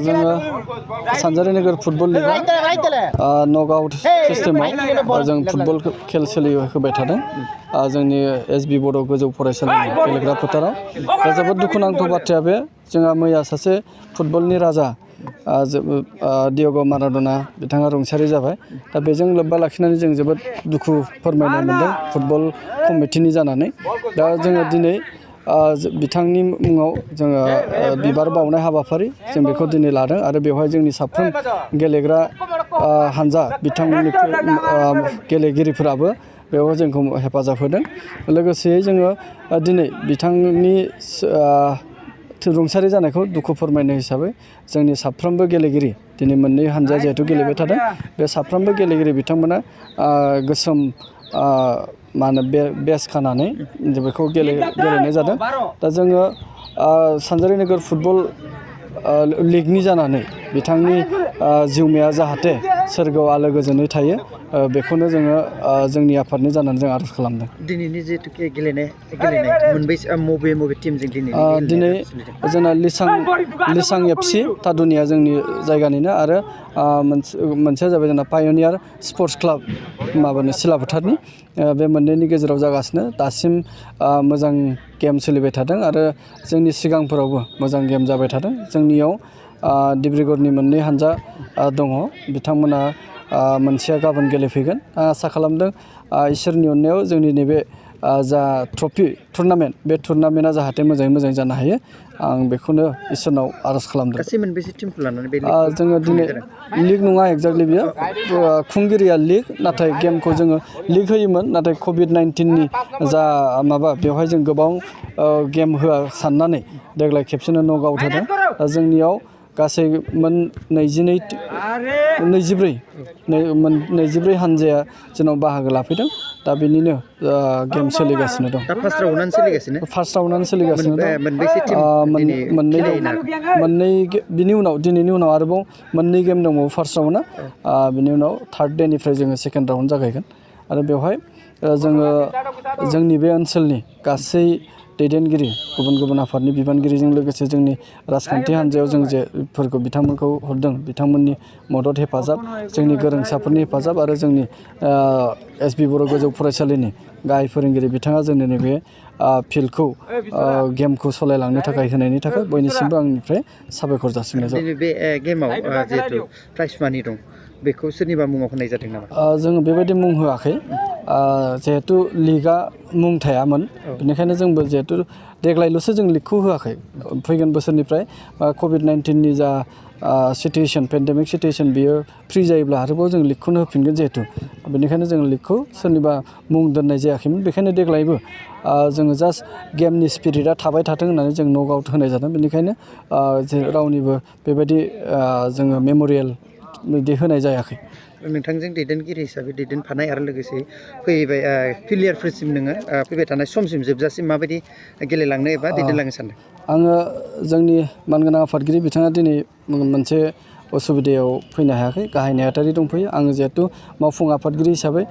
जोङो सानजारि नोगोर football लिगआ knockout सिस्टेमाव जों फुटबल खेल सोलिहोबाय थादों जोंनि एसबि बड' गोजौ फरायसालिनि गेलेग्रा फोथाराव दा जोबोद दुखुनांथाव बाथ्राया बे जोंहा मैया सासे फुटबलनि राजा डियेग' माराड'ना बिथाङा रुंसारि जाबाय दा बेजों लोब्बा लाखिनानै जों जोबोद दुखु फोरमायनो मोनदों फुटबल कमिटिनि जानानै दा जोङो दिनै बिथांनि मुङाव जोङो बिबार बावनाय हाबाफारि जों बेखौ दिनै लादों आरो बेवहाय जोंनि साफ्रोम गेलेग्रा हानजा बिथांमोननि गेलेगिरिफोराबो बेयाव जोंखौ हेफाजाब होदों लोगोसेयै जोङो दिनै बिथांनि रुंसारि जानायखौ दुखु फोरमायनो हिसाबै जोंनि साफ्रोमबो गेलेगिरि दिनै मोननै हानजाया जिहेथु गेलेबाय थादों बे साफ्रोमबो गेलेगिरि बिथांमोना गोसोम मा होनो बेस खानानै बेखौ गेलेनाय जादों दा जोङो सानजारि नोगोर फुटबल लिगनि जानानै बिथांनि जिउमाया जाहाथे सोरगोआव आलो गोजोनै थायो बेखौनो जोङो जोंनि आफादनि जानानै जों आर'ज खालामदों दिनैनि जिहेतु गेलेनाय मोनबेसे बबे टिमजों दिनै जोंना लिसां एफसि थादुनिया जोंनि जायगानिनो आरो मोनसेया जाबाय जोंना पायनियार स्पर्ट्स क्लाब माबानि सिलाफोथारनि बे मोननैनि गेजेराव जागासिनो दासिम मोजां गेम सोलिबाय थादों आरो जोंनि सिगांफोरावबो मोजां गेम जाबाय थादों जोंनियाव डिब्रुगड़नि मोननै हानजा दङ बिथांमोना मोनसेया गाबोन गेलेफैगोन आं आसा खालामदों इसोरनि अननायाव जोंनि नैबे जा ट्रफि टुर्नामेन्ट बे टुर्नामेन्टआ जाहाथे मोजाङै मोजां जानो हायो आं बेखौनो इसोरनाव आर'ज खालामदों गासै मोनबेसे टिमखौ लानानै बे जोङो दिनै लिग नङा एक्जेक्टलि बियो खुंगिरिया लिग नाथाय गेमखौ जोङो लिग होयोमोन नाथाय कभिड-19नि जा माबा बेवहाय जों गोबां गेम होआ साननानै देग्लाय खेबसेनो नक आउट होदों दा जोंनियाव गासै मोन 24 हानजाया जोंनाव बाहागो लाफैदों दा बेनिनो गेम सोलिगासिनो दं फार्स्ट राउन्डआनो सोलिगासिनो दं मोननै बिनि उनाव दिनैनि उनाव आरोबाव मोननै गेम दंबावो फार्स्ट राउन्डआ बिनि उनाव थार्ड डेनिफ्राय जोङो सेकेन्ड राउन्ड जागायगोन आरो बेवहाय जोङो जोंनि बे ओनसोलनि गासै दैदेनगिरि गुबुन गुबुन आफादनि बिबानगिरिजों लोगोसे जोंनि राजखान्थि हान्जायाव जों जेफोरखौ बिथांमोनखौ हरदों बिथांमोननि मदद हेफाजाब जोंनि गोरोंसाफोरनि हेफाजाब आरो जोंनि एसबि बर' गोजौ फरायसालिनि गाहाय फोरोंगिरि बिथाङा जोंनो नैबे फिल्डखौ गेमखौ सालायलांनो थाखाय होनायनि थाखाय बयनिसिमबो आंनिफ्राय साबायखर जासिनाय जाबाय बे गेमाव जिहेतु प्राइज मानि दं बेखौ सोरनिबा मुङाव होनाय जादों नामा जोङो बेबायदि मुं होआखै जिहेतु लिगआ मुं थायामोन बेनिखायनो जोंबो जिहेतु देग्लायल'सो जों लिगखौ होआखै फैगोन बोसोरनिफ्राय कभिड-19नि जा सिटुवेसन पेन्डेमिक सिटुवेसन बियो फ्रि जायोब्ला आरोबाव जों लिगखौनो होफिनगोन जिहेतु बेनिखायनो जों लिगखौ सोरनिबा मुं दोननाय जायाखैमोन बेखायनो देग्लायबो जोङो जास्ट गेमनि स्पिरिटआ थाबाय थाथों होननानै जों नक आउट होनाय जादों बेनिखायनो रावनिबो बेबायदि जोङो मेम'रियेल बिदि होनाय जायाखै नोंथांजों दैदेनगिरि हिसाबै दैदेनफानाय आरो लोगोसे फैबाय प्लेयारफोरसिम नोङो फैबाय थानाय समसिम जोबजासिम माबायदि गेलेलांनो एबा दैदेनलांनो सानदों आङो जोंनि मानगोनां आफादगिरि बिथाङा दिनै मोनसे असुबिदायाव फैनो हायाखै गाहाय नेहाथारि दंफैयो आङो जिहेतु मावफुं आफादगिरि हिसाबै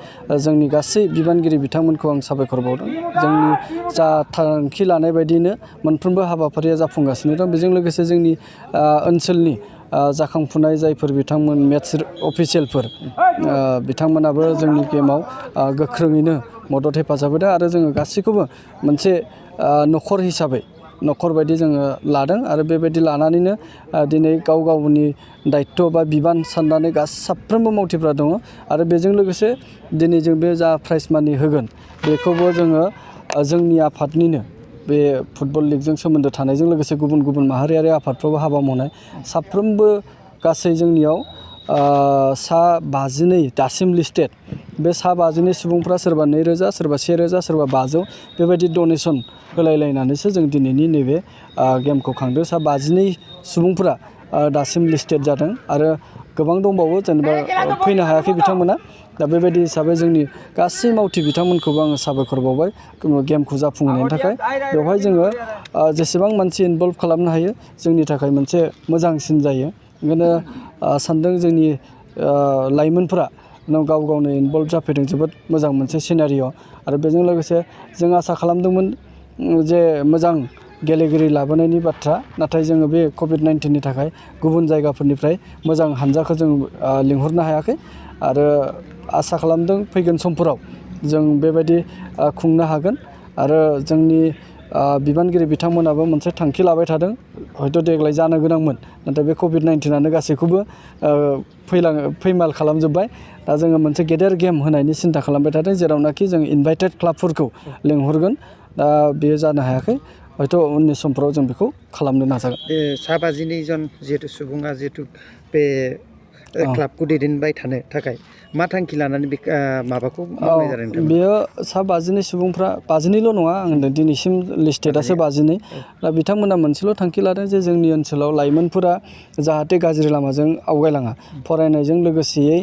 जोंनि गासै बिबानगिरि बिथांमोनखौ आं साबायखर बावदों जोंनि जा थांखि लानाय बायदियैनो मोनफ्रोमबो हाबाफारिया जाफुंगासिनो दं बेजों लोगोसे जोंनि ओनसोलनि जाखांफुनाय जायफोर बिथांमोन मेट्स अफिसियेलफोर बिथांमोनाबो जोंनि गेमाव गोख्रोङैनो मदद हेफाजाब होदों आरो जोङो गासैखौबो मोनसे न'खर हिसाबै न'खर बायदि जोङो लादों आरो बेबायदि लानानैनो दिनै गाव गावनि दायित्व बा बिबान साननानै साफ्रोमबो मावथिफ्रा दङ आरो बेजों लोगोसे दिनै जों बे जा प्राइज मानि होगोन बेखौबो जोङो जोंनि आफादनिनो बे फुटबल लिगजों सोमोन्दो थानायजों लोगोसे गुबुन गुबुन माहारियारि आफादफ्रावबो हाबा मावनाय साफ्रोमबो गासै जोंनियाव 52 दासिम लिस्टेड बे 52 सुबुंफ्रा सोरबा 2,000 सोरबा 1,000 सोरबा 500 बेबायदि डनेसन होलायलायनानैसो जों दिनैनि नैबे गेमखौ खांदों 52 सुबुंफोरा दासिम लिस्टेड जादों आरो गोबां दंबावो जेनेबा फैनो हायाखै बिथांमोना दा बेबायदि हिसाबै जोंनि गासै मावथि बिथांमोनखौबो आङो साबायखर बावबाय गेमखौ जाफुंहोनायनि थाखाय बेवहाय जोङो जेसेबां मानसि इनभल्भ खालामनो हायो जोंनि थाखाय मोनसे मोजांसिन जायो ओंखायनो सानदों जोंनि लाइमोनफोरा गाव गावनो इनभल्भ जाफैदों जोबोद मोजां मोनसे सिनारिय' आरो बेजों लोगोसे जों आसा खालामदोंमोन जे मोजां गेलेगिरि लाबोनायनि बाथ्रा, नाथाय जोङो बे कभिड-19नि थाखाय गुबुन जायगाफोरनिफ्राय मोजां हानजाखौ जों लिंहरनो हायाखै आरो आसा खालामदों फैगोन समफोराव जों बेबायदि खुंनो हागोन आरो जोंनि बिबानगिरि बिथांमोनाबो मोनसे थांखि लाबाय थादों। हयथ' देग्लाय जानो गोनांमोन, नाथाय बे कभिड-19आनो गासैखौबो फैमाल खालामजोब्बाय। दा जोङो मोनसे गेदेर गेम होनायनि सिन्था खालामबाय थादों, जेरावनाखि जों इनभाइटेड क्लाबफोरखौ लेंहरगोन। दा बेयो जानो हायाखै, हयथ' उननि समफोराव जों बेखौ खालामनो नाजागोन। बे 22 जन जिहेतु सुबुङा जिहेतु बे क्लाबखौ दैदेनबाय थानो थाखाय मा थांखि लानानै बे माबाखौ मावनाय जादों नोंथां? बेयो 22 सुबुंफ्रा 22निल' नङा, आं होनदों दिनैसिम लिस्टेडआसो 22। दा बिथांमोना मोनसेल' थांखि लादों जे जोंनि ओनसोलाव लाइमोनफोरा जाहाथे गाज्रि लामाजों आवगायलाङा, फरायनायजों लोगोसेयै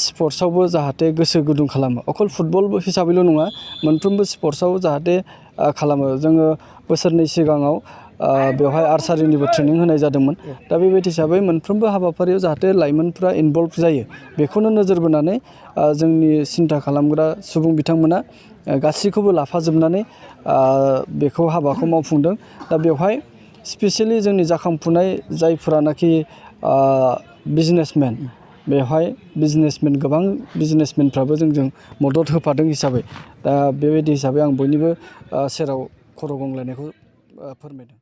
स्पर्ट्सआवबो जाहाथे गोसो गुदुं खालामो। अकल फुटबल हिसाबैल' नङा, मोनफ्रोमबो स्पर्ट्सआव जाहाथे खालामो। जोङो बोसोरनै सिगाङाव बेवहाय आर्सारिनिबो ट्रेनिं होनाय जादोंमोन। दा बेबायदि हिसाबै मोनफ्रोमबो हाबाफारियाव जाहाथे लाइमोनफ्रा इनभल्भ जायो, बेखौनो नोजोर बोनानै जोंनि सिन्था खालामग्रा सुबुं बिथांमोना गासैखौबो लाफाजोबनानै बेखौ हाबाखौ मावफुंदों। दा बेवहाय स्पेसियेलि जोंनि जाखांफुनाय जायफोरानाखि बिजनेसमेन, बेवहाय गोबां बिजनेसमेनफ्राबो जोंजों मदद होफादों हिसाबै, दा बेबायदि हिसाबै आं बयनिबो सेराव खर' गंग्लायनायखौ फोरमायदों।